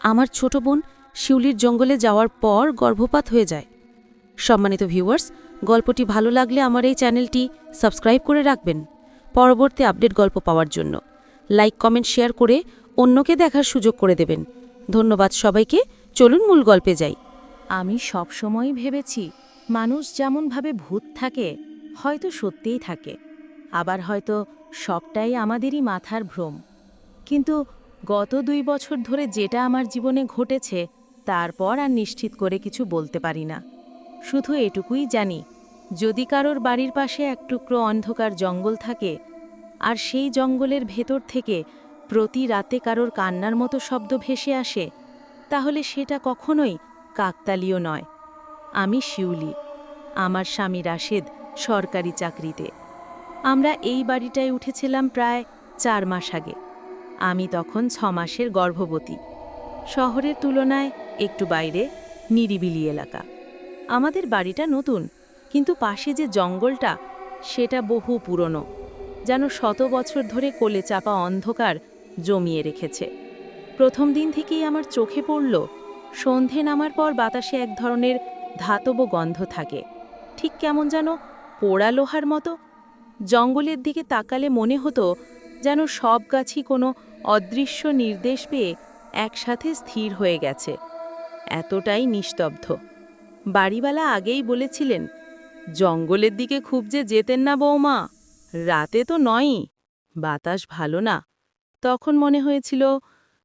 আমার ছোট বোন শিউলির জঙ্গলে যাওয়ার পর গর্ভপাত হয়ে যায়। সম্মানিত ভিউয়ার্স, গল্পটি ভালো লাগলে আমার এই চ্যানেলটি সাবস্ক্রাইব করে রাখবেন পরবর্তী আপডেট গল্প পাওয়ার জন্য। লাইক, কমেন্ট, শেয়ার করে অন্যকে দেখার সুযোগ করে দেবেন। ধন্যবাদ সবাইকে। চলুন মূল গল্পে যাই। আমি সবসময় ভেবেছি মানুষ যেমনভাবে ভূত থাকে হয়তো সত্যিই থাকে, আবার হয়তো সবটাই আমাদেরই মাথার ভ্রম। কিন্তু গত 2 বছর ধরে যেটা আমার জীবনে ঘটেছে তারপর আর নিশ্চিত করে কিছু বলতে পারি না। শুধু এটুকুই জানি, যদি কারোর বাড়ির পাশে এক টুকরো অন্ধকার জঙ্গল থাকে আর সেই জঙ্গলের ভেতর থেকে প্রতি রাতে কারোর কান্নার মতো শব্দ ভেসে আসে, তাহলে সেটা কখনোই কাকতালীয় নয়। আমি শিউলি, আমার স্বামী রাশেদ সরকারি চাকরিতে। আমরা এই বাড়িটায় উঠেছিলাম প্রায় 4 মাস আগে। আমি তখন 6 মাসের গর্ভবতী। শহরের তুলনায় একটু বাইরে, নিরিবিলি এলাকা। আমাদের বাড়িটা নতুন, কিন্তু পাশে যে জঙ্গলটা সেটা বহু পুরনো, যেন শত বছর ধরে কোলে চাপা অন্ধকার জমিয়ে রেখেছে। প্রথম দিন থেকেই আমার চোখে পড়ল, সন্ধে নামার পর বাতাসে এক ধরনের ধাতব গন্ধ থাকে, ঠিক কেমন যেন পোড়া লোহার মতো। জঙ্গলের দিকে তাকালে মনে হতো যেন সব গাছই কোনো অদৃশ্য নির্দেশ পেয়ে একসাথে স্থির হয়ে গেছে। এতটাই নিস্তব্ধ। বাড়িওয়ালা আগেই বলেছিলেন, জঙ্গলের দিকে খুব যে যেতেন না বৌমা, রাতে তো নয়ই, বাতাস ভালো না। তখন মনে হয়েছিল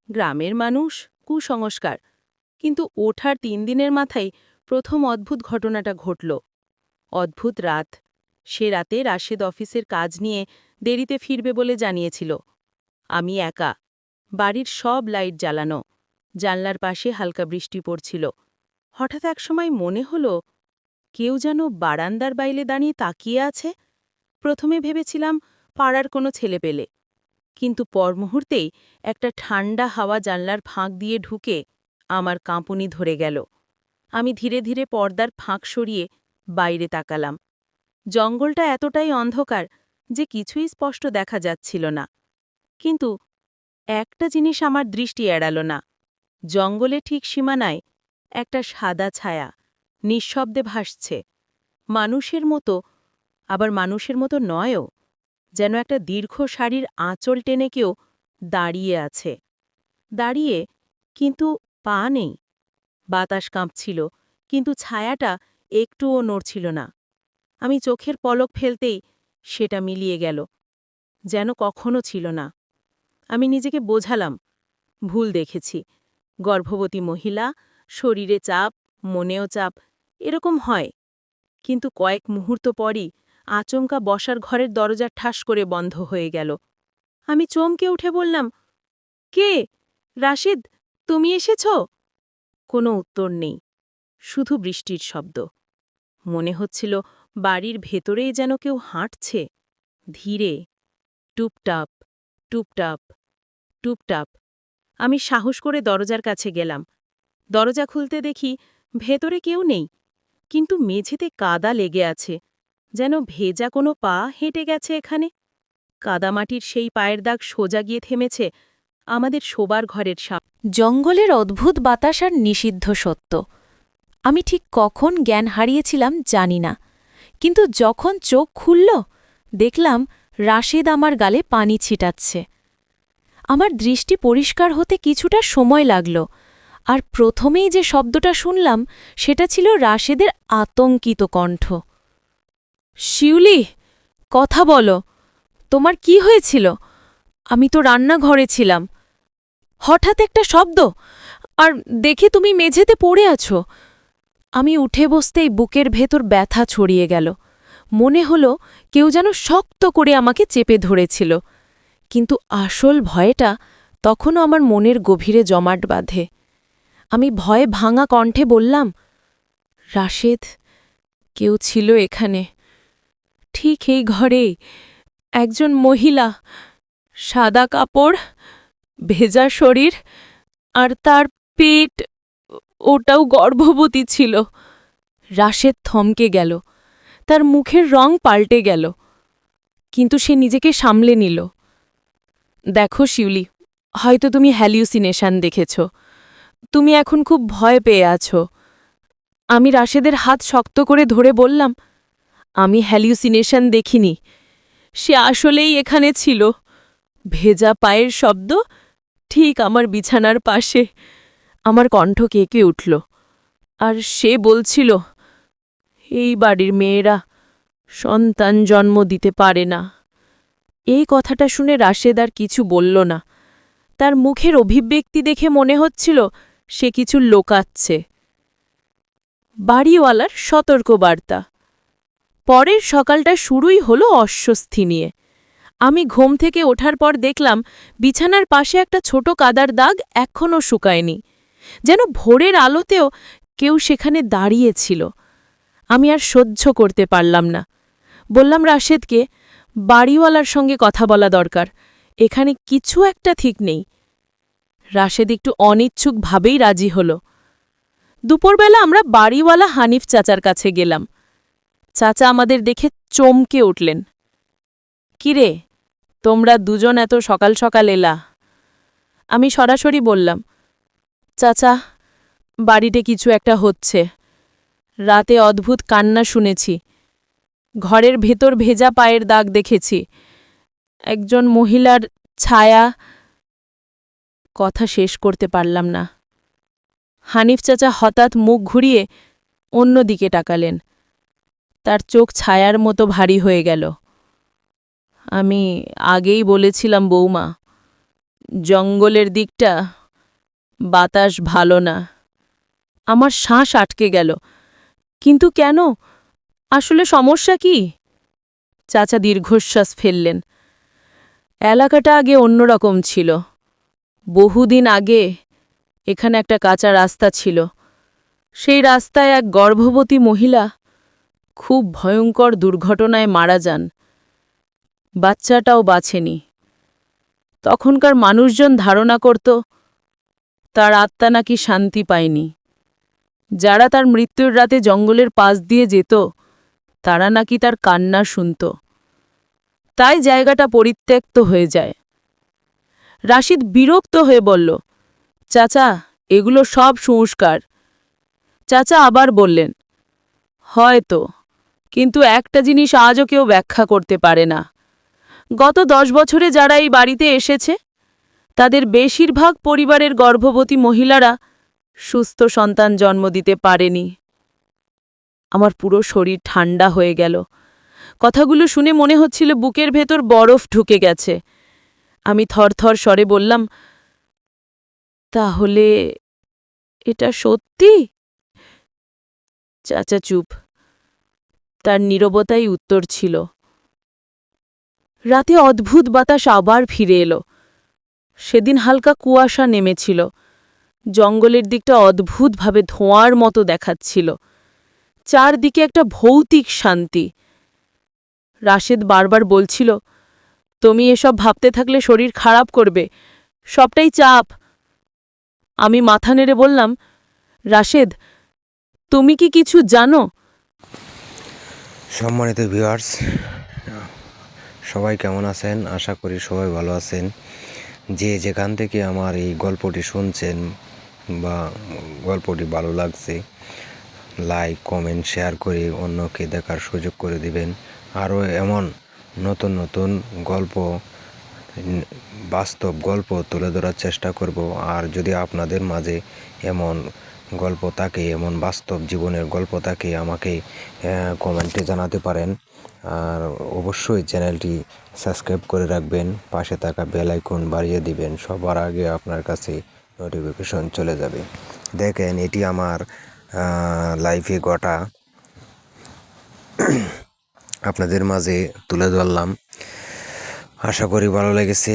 গ্রামের মানুষ, কুসংস্কার। কিন্তু ওঠার 3 দিনের মাথায় প্রথম অদ্ভুত ঘটনাটা ঘটল। অদ্ভুত রাত। সে রাতে রাশেদ অফিসের কাজ নিয়ে দেরিতে ফিরবে বলে জানিয়েছিল। আমি একা, বাড়ির সব লাইট জ্বালানো, জানলার পাশে হালকা বৃষ্টি পড়ছিল। হঠাৎ একসময় মনে হলো কেউ যেন বারান্দার বাইরে দাঁড়িয়ে তাকিয়ে আছে। প্রথমে ভেবেছিলাম পাড়ার কোনো ছেলে পেলে, কিন্তু পর মুহূর্তেই একটা ঠান্ডা হাওয়া জানলার ফাঁক দিয়ে ঢুকে আমার কাঁপুনি ধরে গেল। আমি ধীরে ধীরে পর্দার ফাঁক সরিয়ে বাইরে তাকালাম। জঙ্গলটা এতটাই অন্ধকার যে কিছুই স্পষ্ট দেখা যাচ্ছিল না। কিন্তু একটা জিনিস আমার দৃষ্টি এড়াল না। জঙ্গলে ঠিক সীমানায় একটা সাদা ছায়া নিঃশব্দে ভাসছে, মানুষের মতো, আবার মানুষের মতো নয়ও। যেন একটা দীর্ঘ শাড়ির আঁচল টেনে কেউ দাঁড়িয়ে আছে। দাঁড়িয়ে, কিন্তু পা নেই। বাতাস কাঁপছিল, কিন্তু ছায়াটা একটুও নড়ছিল না। আমি চোখের পলক ফেলতেই সেটা মিলিয়ে গেল, যেন কখনো ছিল না। আমি নিজেকে বোঝালাম, ভুল দেখেছি। গর্ভবতী মহিলা, শরীরে চাপ, মনেও চাপ, এরকম হয়। কিন্তু কয়েক মুহূর্ত পরই আচমকা বসার ঘরের দরজা ঠাস করে বন্ধ হয়ে গেল। আমি চমকে উঠে বললাম, কে? রাশেদ, তুমি এসেছ? কোনো উত্তর নেই, শুধু বৃষ্টির শব্দ। মনে হচ্ছিল বাড়ির ভেতরেই যেন কেউ হাঁটছে, ধীরে, টুপটাপ, টুপটাপ, টুপটাপ। আমি সাহস করে দরজার কাছে গেলাম। দরজা খুলতে দেখি ভেতরে কেউ নেই, কিন্তু মেঝেতে কাদা লেগে আছে, যেন ভেজা কোনো পা হেঁটে গেছে এখানে। কাদামাটির সেই পায়ের দাগ সোজা গিয়ে থেমেছে আমাদের শোবার ঘরের সামনে। জঙ্গলের অদ্ভুত বাতাস আর নিষিদ্ধ সত্য। আমি ঠিক কখন জ্ঞান হারিয়েছিলাম জানি না, কিন্তু যখন চোখ খুলল দেখলাম রাশেদ আমার গালে পানি ছিটাচ্ছে। আমার দৃষ্টি পরিষ্কার হতে কিছুটা সময় লাগল, আর প্রথমেই যে শব্দটা শুনলাম সেটা ছিল রাশেদের আতঙ্কিত কণ্ঠ। শিউলি, কথা বলো, তোমার কি হয়েছিল? আমি তো রান্নাঘরে ছিলাম। হঠাৎ একটা শব্দ, আর দেখে তুমি মেঝেতে পড়ে আছো। আমি উঠে বসতেই বুকের ভেতর ব্যথা ছড়িয়ে গেল। মনে হলো কেউ যেন শক্ত করে আমাকে চেপে ধরেছিল। কিন্তু আসল ভয়টা তখনও আমার মনের গভীরে জমাট বাঁধে। আমি ভয়ে ভাঙা কণ্ঠে বললাম, রাশেদ, কেউ ছিল এখানে, ঠিক এই ঘরেই, একজন মহিলা, সাদা কাপড়, ভেজা শরীর, আর তার পেট, ওটাও গর্ভবতী ছিল। রাশেদ থমকে গেল, তার মুখের রং পাল্টে গেল, কিন্তু সে নিজেকে সামলে নিল। দেখো শিউলি, হয়তো তুমি হ্যালিউসিনেশন দেখেছ। তুমি এখন খুব ভয় পেয়ে আছো। আমি রাশেদের হাত শক্ত করে ধরে বললাম, আমি হ্যালিউসিনেশন দেখিনি। সে আসলেই এখানে ছিল। ভেজা পায়ের শব্দ ঠিক আমার বিছানার পাশে। আমার কণ্ঠ কেঁপে উঠল। আর সে বলছিল, এই বাড়ির মেয়েরা সন্তান জন্ম দিতে পারে না। এই কথাটা শুনে রাশেদ আর কিছু বলল না। তার মুখের অভিব্যক্তি দেখে মনে হচ্ছিল সে কিছু লোকাচ্ছে। বাড়িওয়ালার সতর্কবার্তা। পরের সকালটা শুরুই হলো অস্বস্তি নিয়ে। আমি ঘুম থেকে ওঠার পর দেখলাম বিছানার পাশে একটা ছোট কাদার দাগ এখনও শুকায়নি। যেন ভোরের আলোতেও কেউ সেখানে দাঁড়িয়েছিল। আমি আর সহ্য করতে পারলাম না। বললাম রাশেদকে, বাড়িওয়ালার সঙ্গে কথা বলা দরকার, এখানে কিছু একটা ঠিক নেই। রাশেদ একটু অনিচ্ছুকভাবেই রাজি হল। দুপুরবেলা আমরা বাড়িওয়ালা হানিফ চাচার কাছে গেলাম। চাচা আমাদের দেখে চমকে উঠলেন। কিরে, তোমরা দুজন এত সকাল সকাল এলা? আমি সরাসরি বললাম, চাচা, বাড়িতে কিছু একটা হচ্ছে। রাতে অদ্ভুত কান্না শুনেছি। ঘরের ভেতর ভেজা পায়ের দাগ দেখেছি। একজন মহিলার ছায়া। কথা শেষ করতে পারলাম না। হানিফ চাচা হঠাৎ মুখ ঘুরিয়ে অন্য দিকে তাকালেন। তার চোখ ছায়ার মতো ভারী হয়ে গেল। আমি আগেই বলেছিলাম বৌমা, জঙ্গলের দিকটা বাতাস ভালো না। আমার শ্বাস আটকে গেল। কিন্তু কেন? আসলে সমস্যা কি? চাচা দীর্ঘশ্বাস ফেললেন। এলাকাটা আগে অন্যরকম ছিল। বহুদিন আগে এখানে একটা কাঁচা রাস্তা ছিল। সেই রাস্তায় এক গর্ভবতী মহিলা খুব ভয়ঙ্কর দুর্ঘটনায় মারা যান। বাচ্চাটাও বাঁচেনি। তখনকার মানুষজন ধারণা করত তার আত্মা নাকি শান্তি পায়নি। যারা তার মৃত্যুর রাতে জঙ্গলের পাশ দিয়ে যেত তারা নাকি তার কান্না শুনত। তাই জায়গাটা পরিত্যক্ত হয়ে যায়। রাশিদ বিরক্ত হয়ে বলল, চাচা, এগুলো সব সংস্কার। চাচা আবার বললেন, হয়তো, কিন্তু একটা জিনিস আজও কেউ ব্যাখ্যা করতে পারে না। গত 10 বছরে যারা এই বাড়িতে এসেছে তাদের বেশিরভাগ পরিবারের গর্ভবতী মহিলারা সুস্থ সন্তান জন্ম দিতে পারেনি। আমার পুরো শরীর ঠান্ডা হয়ে গেল। কথাগুলো শুনে মনে হচ্ছিল বুকের ভেতর বরফ ঢুকে গেছে। আমি থরথর স্বরে বললাম, তাহলে এটা সত্যি? চাচা চুপ। তার নীরবতাই উত্তর ছিল। রাতে অদ্ভুত বাতাস আবার ফিরে এলো। সেদিন হালকা কুয়াশা নেমেছিল। জঙ্গলের দিকটা অদ্ভুতভাবে ধোঁয়ার মতো দেখাচ্ছিল। চারদিকে একটা ভৌতিক শান্তি। রাশেদ বারবার বলছিল, তুমি এসব ভাবতে থাকলে শরীর খারাপ করবে, সবটাই চাপ। আমি মাথা নেড়ে বললাম, রাশেদ, তুমি কি কিছু জানো? সম্মানিত ভিউয়ার্স, সবাই কেমন আছেন? আশা করি সবাই ভালো আছেন। যে যেখান থেকে আমার এই গল্পটি শুনছেন বা গল্পটি ভালো লাগছে, লাইক, কমেন্ট, শেয়ার করে অন্যকে দেখার সুযোগ করে দিবেন। আরও এমন নতুন নতুন গল্প, বাস্তব গল্প তুলে ধরার চেষ্টা করব। আর যদি আপনাদের মাঝে এমন গল্প থাকে, এমন বাস্তব জীবনের গল্প থাকে, আমাকে কমেন্টে জানাতে পারেন। আর অবশ্যই চ্যানেলটি সাবস্ক্রাইব করে রাখবেন, পাশে থাকা বেল আইকন বাড়িয়ে দিবেন, সবার আগে আপনার কাছে নোটিফিকেশন চলে যাবে। দেখেন, এটি আমার লাইফে ঘটা, আপনাদের মাঝে তুলে ধরলাম। আশা করি ভালো লেগেছে।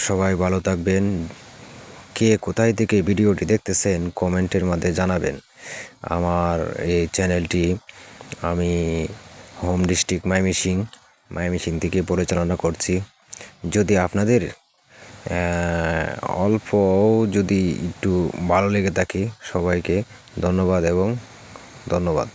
সবাই ভালো থাকবেন। কে কোথায় থেকে ভিডিওটি দেখতেছেন কমেন্টের মধ্যে জানাবেন। আমার এই চ্যানেলটি আমি হোম ডিস্ট্রিক্ট ময়মনসিংহ থেকে পরিচালনা করছি। যদি আপনাদের অল্প যদি একটু ভালো লেগে থাকে, সবাইকে ধন্যবাদ এবং ধন্যবাদ।